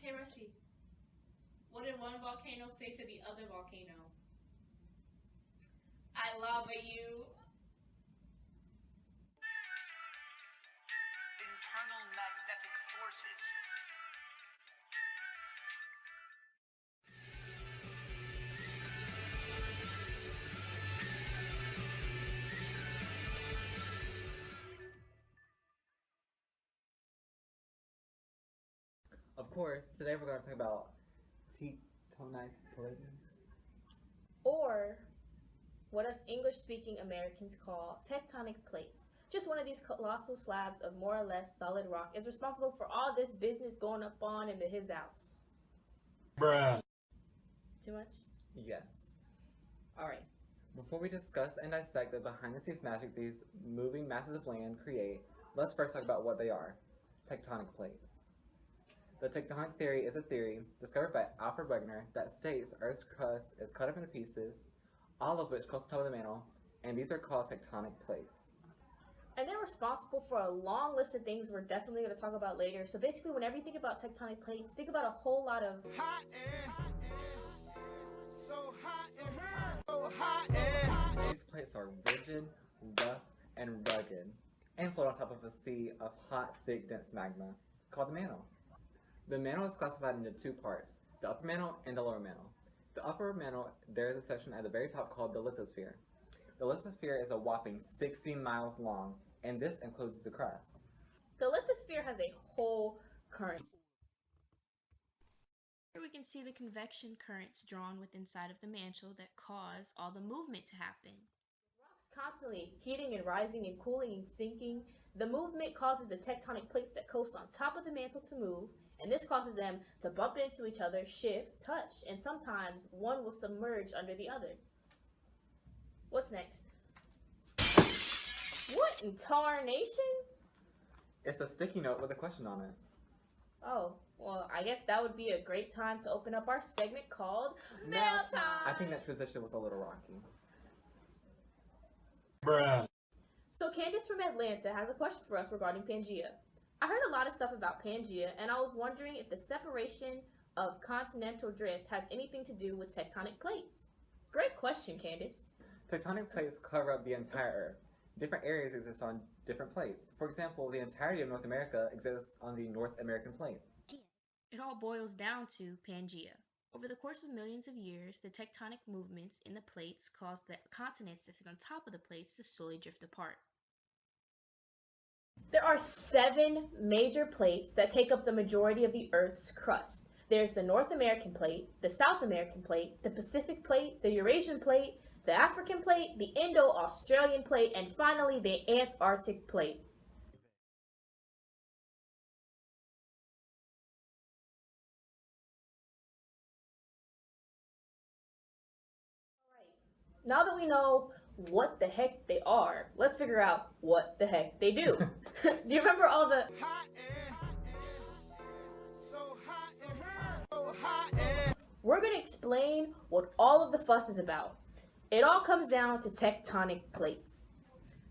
Hey Rusty, what did one volcano say to the other volcano? I love you. Internal magnetic forces. Of course, today we're going to talk about tectonic plates. Or what us English speaking Americans call tectonic plates. Just one of these colossal slabs of more or less solid rock is responsible for all this business going up on into his house. Bruh. Too much? Yes. Alright. Before we discuss and dissect the behind the scenes magic these moving masses of land create, let's first talk about what they are. Tectonic plates. The tectonic theory is a theory discovered by Alfred Wegener that states Earth's crust is cut up into pieces, all of which cross the top of the mantle, and these are called tectonic plates. And they're responsible for a long list of things we're definitely going to talk about later. So basically, whenever you think about tectonic plates, think about a whole lot of Hot air. So hot in her. So hot air. These plates are rigid, rough, and rugged, and float on top of a sea of hot, thick, dense magma called the mantle. The mantle is classified into two parts, the upper mantle and the lower mantle. The upper mantle, there is a section at the very top called the lithosphere. The lithosphere is a whopping 60 miles long, and this includes the crust. the lithosphere has a whole current. Here we can see the convection currents drawn within inside of the mantle that cause all the movement to happen. Rocks constantly heating and rising and cooling and sinking. The movement causes the tectonic plates that coast on top of the mantle to move, and this causes them to bump into each other, shift, touch, and sometimes one will submerge under the other. What's next? What in tarnation? It's a sticky note with a question on it. Oh, well, I guess that would be a great time to open up our segment called Mail Time. I think that transition was a little rocky. Bruh. So Candace from Atlanta has a question for us regarding Pangea. I heard a lot of stuff about Pangea, and I was wondering if the separation of continental drift has anything to do with tectonic plates. Great question, Candace. Tectonic plates cover up the entire Earth. Different areas exist on different plates. For example, the entirety of North America exists on the North American plate. It all boils down to Pangea. Over the course of millions of years, the tectonic movements in the plates caused the continents that sit on top of the plates to slowly drift apart. There are 7 major plates that take up the majority of the Earth's crust. There's the North American plate, the South American plate, the Pacific plate, the Eurasian plate, the African plate, the Indo-Australian plate, and finally the Antarctic plate. Now that we know what the heck they are, let's figure out what the heck they do. Do you remember all the Hot air. So hot in her. So hot air. We're going to explain what all of the fuss is about. It all comes down to tectonic plates.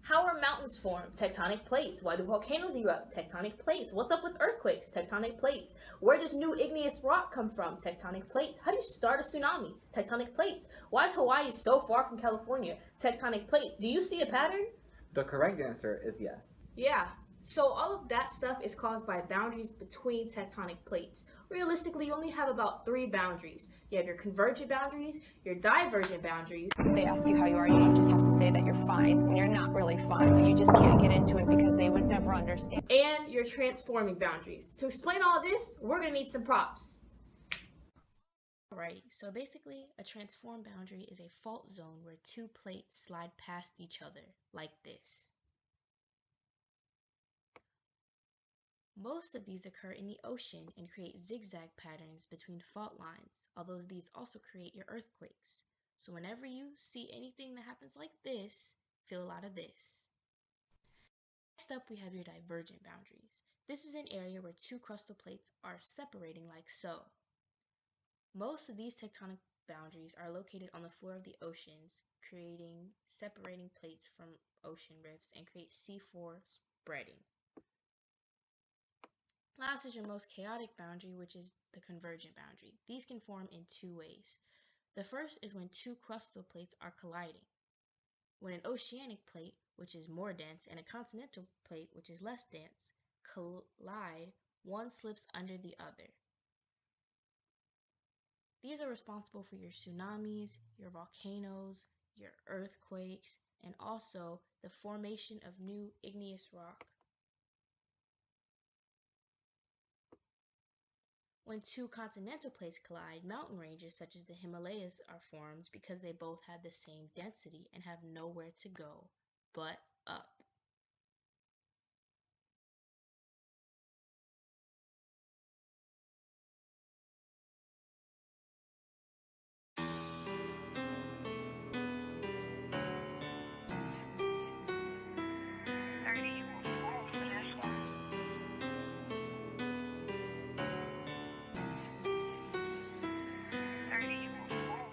How are mountains formed? Tectonic plates. Why do volcanoes erupt? Tectonic plates. What's up with earthquakes? Tectonic plates. Where does new igneous rock come from? Tectonic plates. How do you start a tsunami? Tectonic plates. Why is Hawaii so far from California? Tectonic plates. Do you see a pattern? The correct answer is yes. Yeah. So all of that stuff is caused by boundaries between tectonic plates. Realistically, you only have about 3 boundaries. You have your convergent boundaries, your divergent boundaries. They ask you how you are, you just have to say that you're fine when you're not really fine, but you just can't get into it because they would never understand. And your transforming boundaries. To explain all this, we're going to need some props. Alright, so basically, a transform boundary is a fault zone where 2 plates slide past each other, like this. Most of these occur in the ocean and create zigzag patterns between fault lines, although these also create your earthquakes. So whenever you see anything that happens like this, feel a lot of this. Next up, we have your divergent boundaries. This is an area where 2 crustal plates are separating like so. Most of these tectonic boundaries are located on the floor of the oceans, creating separating plates from ocean rifts and create seafloor spreading. Last is your most chaotic boundary, which is the convergent boundary. These can form in two ways. The first is when two crustal plates are colliding. When an oceanic plate, which is more dense, and a continental plate, which is less dense, collide, one slips under the other. These are responsible for your tsunamis, your volcanoes, your earthquakes, and also the formation of new igneous rock. When two continental plates collide, mountain ranges such as the Himalayas are formed because they both have the same density and have nowhere to go but up.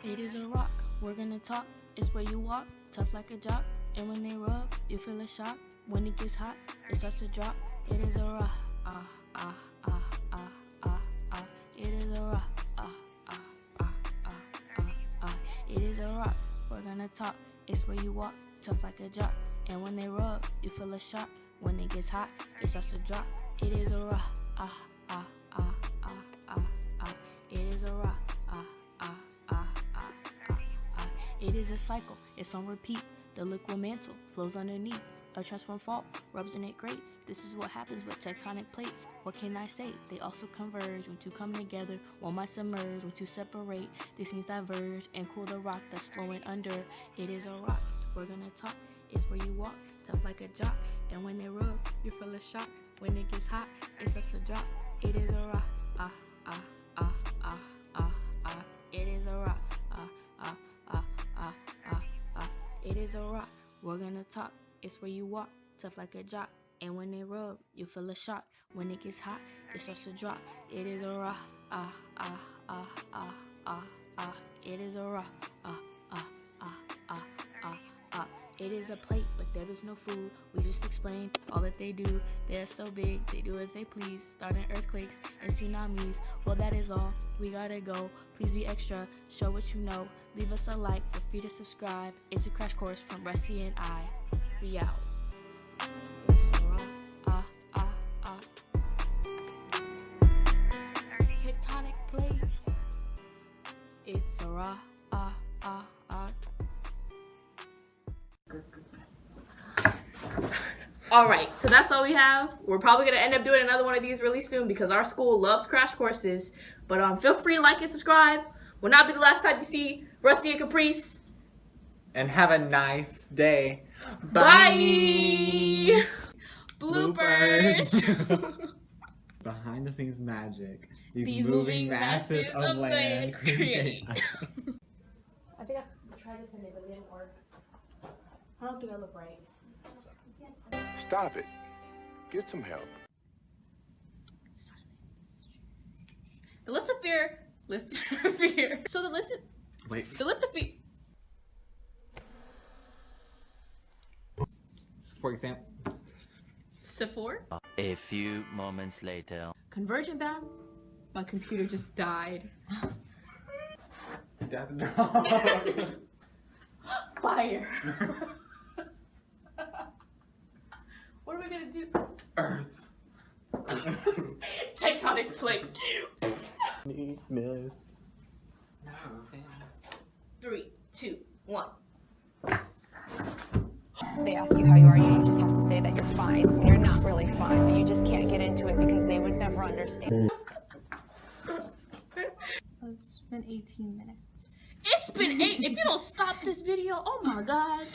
It is a rock, we're gonna talk, it's where you walk, tough like a jock, and when they rub, you feel a shock, when it gets hot, it starts to drop, it is a rock, it is a rock, it is a rock, we're gonna talk, it's where you walk, tough like a jock, and when they rub, you feel a shock, when it gets hot, it starts to drop, it is a rock, it is a rock, it is a cycle, it's on repeat. The liquid mantle flows underneath. A transform fault rubs and it grates. This is what happens with tectonic plates. What can I say? They also converge. When two come together, one might submerge. When two separate, these things diverge and cool the rock that's flowing under. It is a rock. We're gonna talk. It's where you walk, tough like a jock. And when they rub, you feel a shock. When it gets hot, it starts to drop. It is a rock. It is a rock. It is a rock, we're gonna talk, it's where you walk, tough like a jock, and when they rub, you feel a shock, when it gets hot, it starts to drop, it is a rock, it is a rock, it is a plate, but there is no food, we just explained all that they do, they are so big, they do as they please, starting earthquakes and tsunamis, well that is all, we gotta go, please be extra, show what you know, leave us a like, feel free to subscribe, it's a crash course from Rusty and I, we out. It's a rock, tectonic plates, it's a rock, Alright, so that's all we have. We're probably going to end up doing another one of these really soon because our school loves crash courses. But feel free to like and subscribe. Will not be the last time you see Rusty and Caprice. And have a nice day. Bye! Bloopers! Behind the scenes magic. These moving masses of land create. I think I tried this and it didn't work. I don't think I look right. Stop it. Get some help. The list of fear. So the list of fear. For example. Sephora. A few moments later. Convergent bound. My computer just died. Death dog. Fire. What are we gonna do? Earth. Tectonic plate. Miss. 3, 2, 1. They ask you how you are, you just have to say that you're fine. And you're not really fine, but you just can't get into it because they would never understand. It's been 18 minutes. It's been 8. If you don't stop this video, oh my god.